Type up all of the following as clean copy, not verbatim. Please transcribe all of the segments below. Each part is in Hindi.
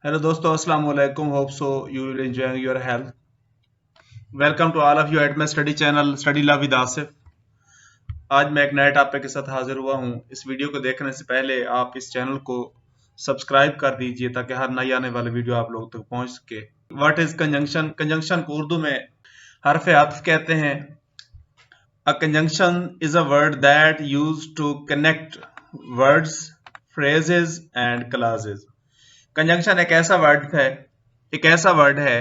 हेलो दोस्तों, अस्सलाम वालेकुम। Hope so you will enjoy your health. Welcome to all of you at my study channel study love with Asif. आज मैं एक नए टॉपिक के साथ हाजिर हुआ हूँ। इस वीडियो को देखने से पहले आप इस चैनल को सब्सक्राइब कर दीजिए ताकि हर नई आने वाली वीडियो आप लोगों तक पहुँच सके। What is conjunction? कंजंक्शन को उर्दू में हरफ अत्फ कहते हैं। A conjunction is a word that use to connect words, phrases and clauses. Conjunction एक ऐसा वर्ड है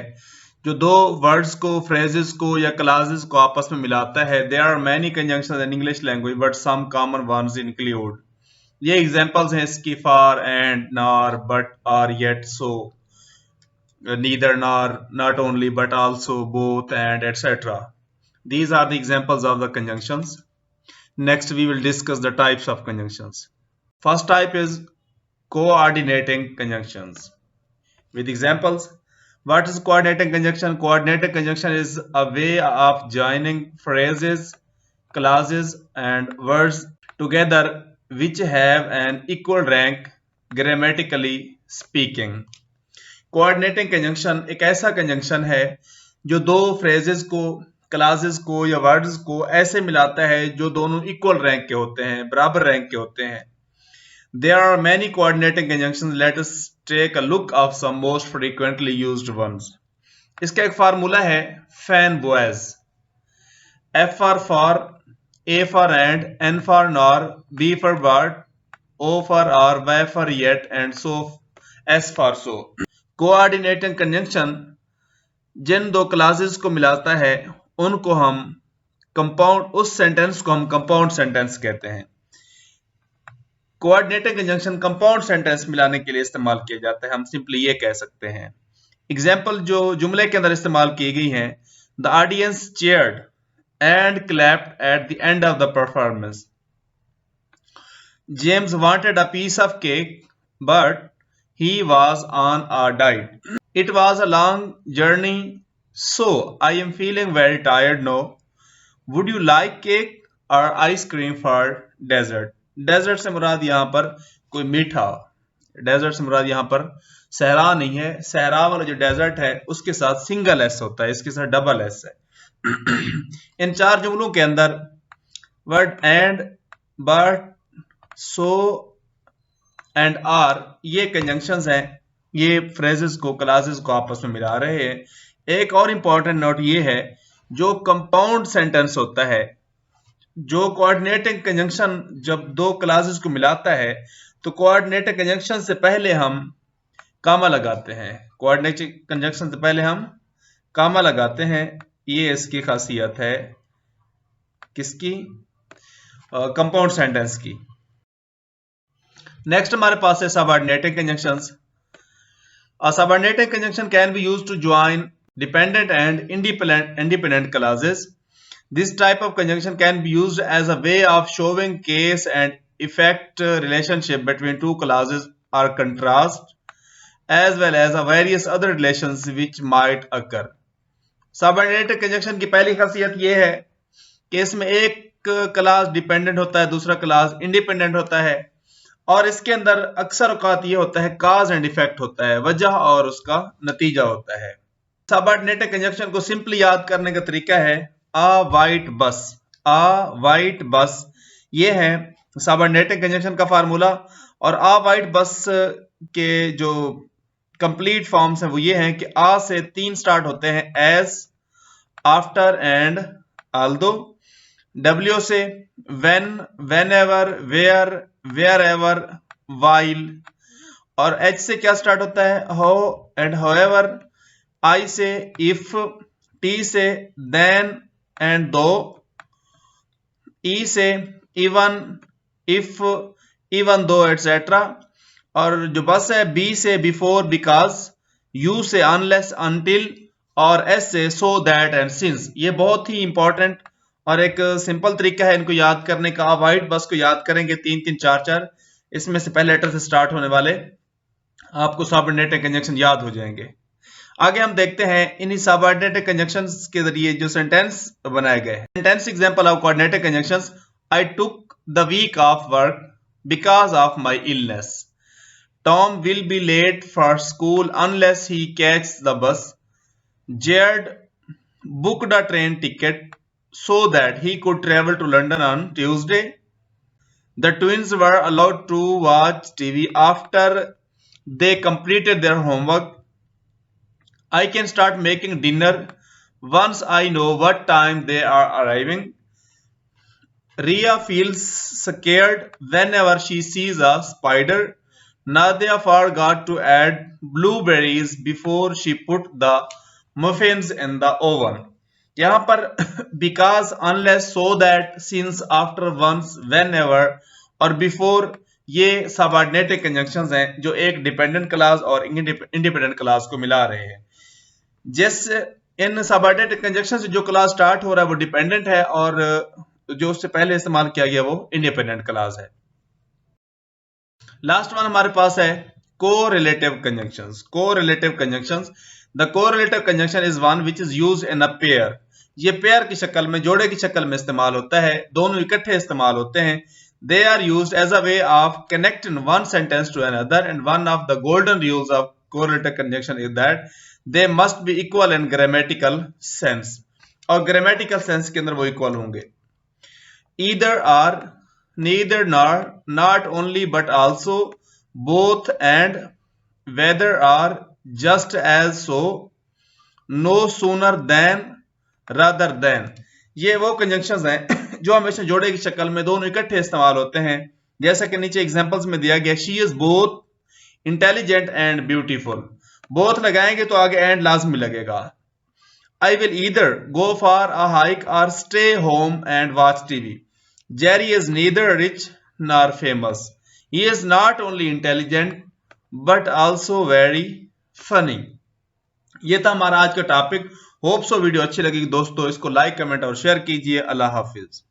जो दो वर्ड्स को, फ्रेजेस को या क्लासेस को आपस में मिलाता है। There are many conjunctions in English language but some common ones include. ये एग्जांपल्स हैं इसकी: for, and, nor, but, or, yet, so, neither, nor, not only, but also, both, and etcetera. These are the examples of the conjunctions. Next we will discuss the types of conjunctions. First type is coordinating conjunctions. With examples, what is coordinating conjunction? Coordinating conjunction is a way of joining phrases, clauses, and words together which have an equal rank grammatically speaking. Coordinating conjunction एक ऐसा conjunction है जो दो phrases को, क्लासेस को या वर्ड्स को ऐसे मिलाता है जो दोनों इक्वल रैंक के होते हैं, बराबर रैंक के होते हैं। There are many coordinating conjunctions. Let us take a look of some most frequently used ones. इसका एक फार्मूला है fan boys. F for, A for and, N for nor, B for but, O for or, Y for yet, and so S for so. Coordinating conjunction जिन दो क्लासेस को मिलाता है उनको हम कंपाउंड, उस सेंटेंस को हम कंपाउंड सेंटेंस कहते हैं। कोऑर्डिनेटिंग कंजंक्शन कंपाउंड सेंटेंस मिलाने के लिए इस्तेमाल किया जाता है। हम सिंपली ये कह सकते हैं। एग्जाम्पल जो जुमले के अंदर इस्तेमाल की गई हैं: the audience cheered and clapped at the end of the performance. James wanted a piece of cake but he was on a diet. It was a long journey, so I am feeling very tired now. Would you like cake or ice cream for dessert? Dessert से मुराद यहाँ पर कोई मीठा, डेजर्ट से मुराद यहाँ पर सहरा नहीं है। सहरा वाला जो डेजर्ट है उसके साथ सिंगल एस होता है, इसके साथ डबल एस है। इन चार जुमलों के अंदर word and, but, so and or ये कंजंक्शंस हैं। ये फ्रेजेस को, क्लासेस को आपस में मिला रहे हैं। एक और इंपॉर्टेंट नोट ये है, जो कंपाउंड सेंटेंस होता है, जो कोऑर्डिनेटिंग कंजंक्शन जब दो क्लासेस को मिलाता है तो कोऑर्डिनेटिंग कंजंक्शन से पहले हम कामा लगाते हैं। कोऑर्डिनेटिंग कंजंक्शन से पहले हम कामा लगाते हैं। ये इसकी खासियत है किसकी? कंपाउंड सेंटेंस की। नेक्स्ट हमारे पास है subordinating conjunctions. A subordinating conjunction can be used to join dependent and independent clauses. This type of conjunction can be used as a way of showing case and effect relationship between two clauses or contrast, as well as various other relations which might occur. Subordinated conjunction की पहली खासियत ये है कि इसमें एक क्लास डिपेंडेंट होता है, दूसरा क्लास इंडिपेंडेंट होता है, और इसके अंदर अक्सर औकात ये होता है काज एंड इफेक्ट होता है, वजह और उसका नतीजा होता है। सबऑर्डिनेटिंग कंजंक्शन को सिंपली याद करने का तरीका है आ वाइट बस। आ वाइट बस ये है सबऑर्डिनेटिंग कंजंक्शन का फार्मूला। और आ वाइट बस के जो कंप्लीट फॉर्म्स हैं वो ये हैं कि आ से तीन स्टार्ट होते हैं: as, after and although. W से when, whenever, where, wherever, while. और एच से क्या स्टार्ट होता है? How and however. आई से इफ, टी से देन एंड दो, ई से even, if, even though, etcetera. और जो बस है बी से बिफोर, बिकॉज, यू से अनलेस, अनटिल, और एस से सो, दैट एंड सिंस। ये बहुत ही इंपॉर्टेंट और एक सिंपल तरीका है इनको याद करने का। आप वाइट बस को याद करेंगे 3-3, 4-4, इसमें से पहले लेटर से स्टार्ट होने वाले आपको सबऑर्डिनेटिंग कंजंक्शन याद हो जाएंगे। आगे हम देखते हैं इन्हीं सबऑर्डिनेटिंग कंजंक्शंस के जरिए जो सेंटेंस बनाए गए हैं। Sentence example of coordinating conjunctions: I took the week off work because of my illness. Tom will be late for school unless he catches the bus. Jared booked a train ticket so that he could travel to London on Tuesday. The twins were allowed to watch TV after they completed their homework. I can start making dinner once I know what time they are arriving. Ria feels scared whenever she sees a spider. Nadia forgot to add blueberries before she put the muffins in the oven. यहाँ पर because, unless, so that, since, after, once, whenever और before ये सबऑर्डिनेटेड कंजंक्शंस हैं जो एक डिपेंडेंट क्लास और इंडिपेंडेंट क्लास को मिला रहे हैं। जिस इन सबऑर्डिनेटेड कंजंक्शन से जो क्लास स्टार्ट हो रहा है वो डिपेंडेंट है और जो उससे पहले इस्तेमाल किया गया वो इंडिपेंडेंट क्लास है। लास्ट वन हमारे पास है correlative conjunctions. Correlative conjunctions, the correlative conjunction is one which is used in a pair. ये पेयर की शक्ल में, जोड़े की शक्ल में इस्तेमाल होता है, दोनों इकट्ठे इस्तेमाल होते हैं। They are used as a way of connecting one sentence to another and one of the golden rules of correlative conjunction is that they must be equal in grammatical sense. और ग्रामेटिकल सेंस के अंदर वो इक्वल होंगे। Either are, neither nor, not only but also, both and, whether are, just as so, no sooner than, rather than। ये वो कंजंक्शंस हैं जो हमेशा जोड़े की शक्ल में दोनों इकट्ठे इस्तेमाल होते हैं। जैसा कि नीचे एग्जांपल्स में दिया गया, she is both intelligent and beautiful. Both लगाएंगे तो आगे एंड लाजमी लगेगा। I will either go for a hike or stay home and watch TV. Jerry is neither rich nor famous. He is not only intelligent but also very funny. ये था हमारा आज का टॉपिक। होप सो वीडियो अच्छी लगेगी दोस्तों। इसको लाइक, कमेंट और शेयर कीजिए। अल्लाह हाफिज।